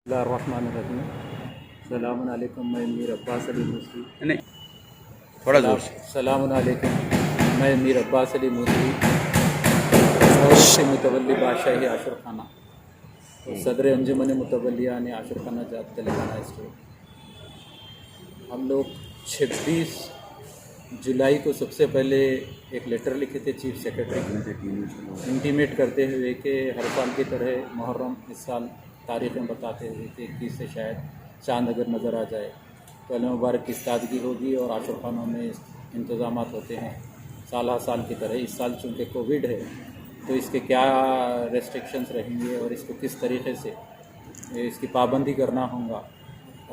बिस्मिल्लाहिर्रहमानिर्रहीम। सलामुन अलैकुम, मैं मीर अब्बास अली मूसवी। नहीं, थोड़ा जोर से। सलामुन अलैकुम, मैं मीर अब्बास अली मूसवी और से मुतवल्ली बादशाही आशुर खाना और सदर अंजुमन मुतवलिया ने आशुर खाना जात तेलंगाना स्टेट। हम लोग 26 जुलाई को सबसे पहले एक लेटर लिखे थे चीफ सेक्रेटरी को, इंटीमेट करते हुए कि हर साल की तरह मुहर्रम इस साल तारीखें बताते हुए कि 21 से शायद चांद अगर नज़र आ जाए तो अल मुबारक की इस्तादगी होगी और आशुर खानों में इंतज़ाम होते हैं साल साल की तरह। इस साल चूँकि कोविड है तो इसके क्या रेस्ट्रिक्शंस रहेंगे और इसको किस तरीके से इसकी पाबंदी करना होगा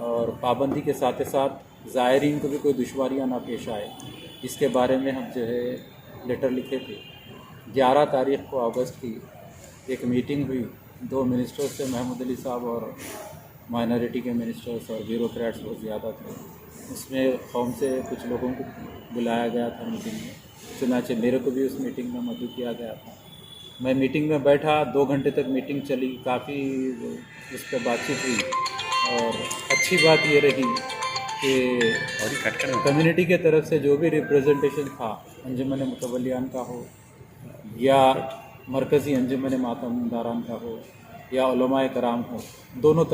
और पाबंदी के साथ साथ ज़ायरीन को भी कोई दुश्वारियाँ ना पेश आए, इसके बारे में हम जो है लेटर लिखे थे। 11 तारीख को अगस्त की एक मीटिंग हुई, 2 मिनिस्टर्स से, महमूद अली साहब और माइनॉरिटी के मिनिस्टर्स और ब्यूरोक्रेट्स बहुत ज़्यादा थे। उसमें कौम से कुछ लोगों को बुलाया गया था मीटिंग में, चुनाचे मेरे को भी उस मीटिंग में मदद किया गया था। मैं मीटिंग में बैठा, 2 घंटे तक मीटिंग चली, काफ़ी उस पर बातचीत हुई और अच्छी बात ये रही कि कम्युनिटी के तरफ से जो भी रिप्रेजेंटेशन था, अंजुमन मुतवलियान का हो या मरकज़ी अंजुमन मातमदारान का हो या उलमाए कराम हो, दोनों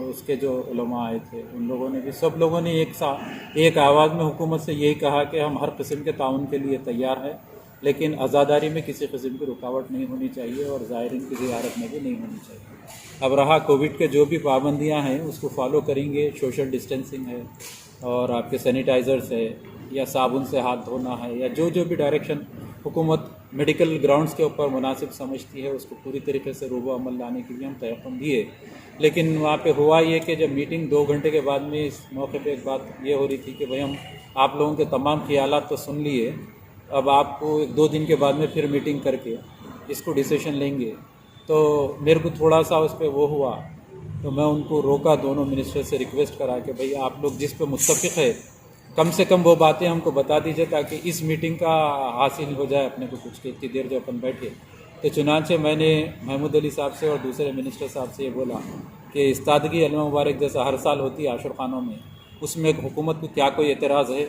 उसके जो उलमा आए थे उन लोगों ने भी, सब लोगों ने एक आवाज़ में हुकूमत से यही कहा कि हम हर किस्म के ताउन के लिए तैयार हैं, लेकिन आज़ादारी में किसी किस्म की रुकावट नहीं होनी चाहिए और ज़ायरीन की ज़ियारत में भी नहीं होनी चाहिए। अब रहा कोविड के जो भी पाबंदियां हैं उसको फॉलो करेंगे, सोशल डिस्टेंसिंग है और आपके सैनिटाइज़र्स है या साबुन से हाथ धोना है या जो जो भी डायरेक्शन हुकूमत मेडिकल ग्राउंड्स के ऊपर मुनासिब समझती है उसको पूरी तरीके से रूबो अमल लाने के लिए हम तयक़ुन दिए। लेकिन वहाँ पे हुआ ये कि जब मीटिंग 2 घंटे के बाद में इस मौके पे एक बात ये हो रही थी कि भाई हम आप लोगों के तमाम ख्यालात तो सुन लिए, अब आपको 2 दिन के बाद में फिर मीटिंग करके इसको डिसीजन लेंगे। तो मेरे को थोड़ा सा उस पर वो हुआ, तो मैं उनको रोका, दोनों मिनिस्टर से रिक्वेस्ट करा कि भाई आप लोग जिस पे मुत्तफ़िक़ है कम से कम वो बातें हमको बता दीजिए ताकि इस मीटिंग का हासिल हो जाए अपने को कुछ के इतनी देर जो अपन बैठे। तो चुनांचे मैंने महमूद अली साहब से और दूसरे मिनिस्टर साहब से ये बोला कि इस्तादगी अल मुबारक जैसा हर साल होती है आशुर खानों में, उसमें हुकूमत को क्या कोई एतराज़ है?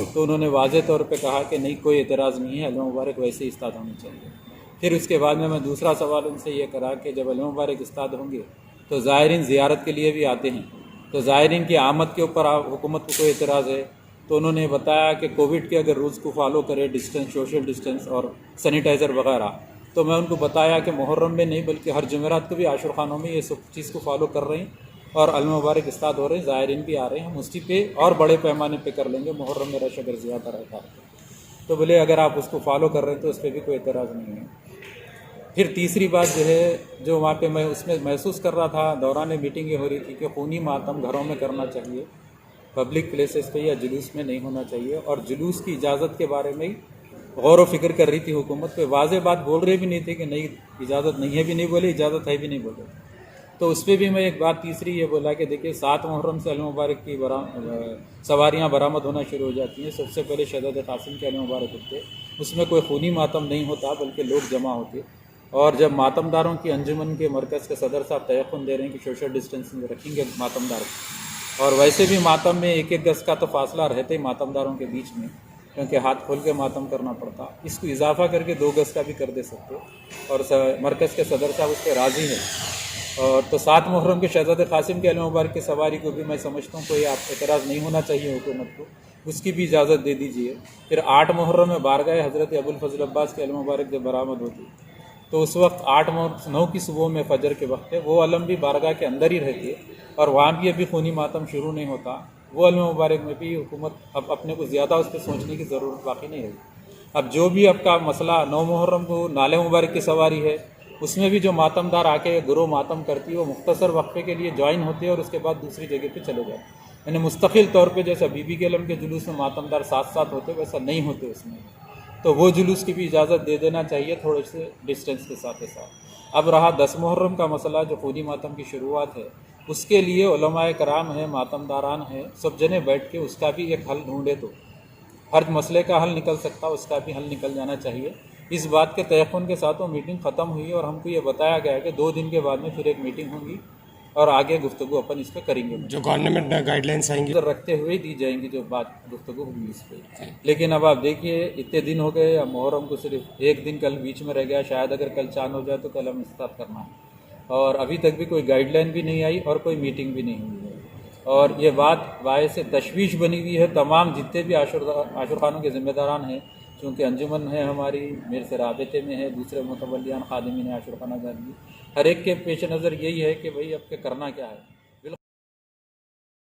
तो उन्होंने वाज़े तौर पे कहा कि नहीं, कोई एतराज़ नहीं है, अल मुबारक वैसे ही इस्ताद होनी चाहिए। फिर उसके बाद में मैं दूसरा सवाल उनसे ये करा कि जब अल मुबारक इस्ताद होंगे तो ज़ायरीन ज़ियारत के लिए भी आते हैं, तो ज़ायरीन की आमद के ऊपर हुकूमत को कोई एतराज़ है? तो उन्होंने बताया कि कोविड के अगर रूल्स को फॉलो करे, डिस्टेंस, सोशल डिस्टेंस और सैनिटाइज़र वगैरह, तो मैं उनको बताया कि मुहर्रम में नहीं बल्कि हर जुमेरात को भी आशुर खानों में ये सब चीज़ को फॉलो कर रहे हैं और अल मुबारक इस्ताद हो रहे हैं, ज़ायरीन भी आ रहे हैं, हम उसी पे और बड़े पैमाने पे कर लेंगे, मुहर्रम में रश अगर ज़्यादा रहता है तो बोले अगर आप उसको फॉलो कर रहे हैं तो उस पर भी कोई एतराज़ नहीं है। फिर तीसरी बात जो है, जो वहाँ पे मैं उसमें महसूस कर रहा था दौरान मीटिंग ये हो रही थी कि खूनी मातम घरों में करना चाहिए, पब्लिक प्लेसेस पे या जुलूस में नहीं होना चाहिए, और जुलूस की इजाज़त के बारे में गौर व फिक्र कर रही थी हुकूमत पे, वाज़े बात बोल रहे भी नहीं थे कि नहीं इजाज़त नहीं है भी नहीं बोले, इजाज़त है भी नहीं बोले। तो उस पर भी मैं एक बात तीसरी ये बोला कि देखिए 7 मुहर्रम से अल मुबारक की सवारियाँ बरामद होना शुरू हो जाती हैं। सबसे पहले शहजादे कासिम के अल मुबारक होते, उसमें कोई खूनी मातम नहीं होता बल्कि लोग जमा होते, और जब मातमदारों की अंजुमन के मरकज़ के सदर साहब तयक़ुन दे रहे हैं कि सोशल डिस्टेंसिंग रखेंगे मातमदार, और वैसे भी मातम में 1-1 गज़ का तो फासला रहते ही मातमदारों के बीच में, क्योंकि हाथ खोल के मातम करना पड़ता, इसको इजाफा करके 2 गज़ का भी कर दे सकते और मरकज़ के सदर साहब उस पर राज़ी हैं। और तो 7 मुहर्रम के शहजादे कासिम के अल मुबारक की सवारी को भी मैं समझता हूँ कोई आप एतराज़ नहीं होना चाहिए हुकूमत को, उसकी भी इजाज़त दे दीजिए। फिर 8 मुहर्रम में बारगाह हज़रत अबुल फज़ल अब्बास के अल मुबारक जब बरामद होती तो उस वक्त 8-9 की सुबह में फ़जर के वक्त है, वो अलम भी बारगाह के अंदर ही रहती है और वहाँ भी अभी खूनी मातम शुरू नहीं होता। वो अल मुबारक में भी हुकूमत अब अपने को ज़्यादा उस पर सोचने की ज़रूरत बाकी नहीं रही। अब जो भी आपका मसला 9 मुहर्रम को नाले मुबारक की सवारी है, उसमें भी जो मातमदार आके गुरोह मातम करती है वो मुख्तसर वक्फे के लिए ज्वाइन होते हैं और उसके बाद दूसरी जगह पे चले जाते, यानी मुस्तकिल तौर पे जैसा बीबी के अलम के जुलूस में मातमदार साथ साथ होते वैसा नहीं होते उसमें, तो वो जुलूस की भी इजाज़त दे देना चाहिए थोड़े से डिस्टेंस के साथ साथ। अब रहा 10 मुहर्रम का मसला जो खूनी मातम की शुरुआत है, उसके लिए उलमाए कराम हैं, मातमदारान हैं, सब जने बैठ के उसका भी एक हल ढूंढे तो हर मसले का हल निकल सकता, उसका भी हल निकल जाना चाहिए। इस बात के तयक़ुन के साथ वो मीटिंग ख़त्म हुई और हमको ये बताया गया कि 2 दिन के बाद में फिर एक मीटिंग होगी और आगे गुफ्तगू अपन इस पर करेंगे। जो गवर्नमेंट गाइडलाइंस आएंगी नजर रखते हुए ही दी जाएंगी जो बात गुफ्तगू होगी इस पर। लेकिन अब आप देखिए इतने दिन हो गए, अब मुहर्रम को सिर्फ एक दिन कल बीच में रह गया, शायद अगर कल चांद हो जाए तो कल हम इफ्तार करना है, और अभी तक भी कोई गाइडलाइन भी नहीं आई और कोई मीटिंग भी नहीं हुई है। और ये बात बायस से तशवीश बनी हुई है तमाम जितने भी आशुर खानों के ज़िम्मेदारान हैं, क्योंकि अंजुमन है हमारी, मेरे से राबते में है, दूसरे मुतवल्लियान खादिमीन आशुर खाना घर भी, हर एक के पेश नज़र यही है कि भाई अब के करना क्या है।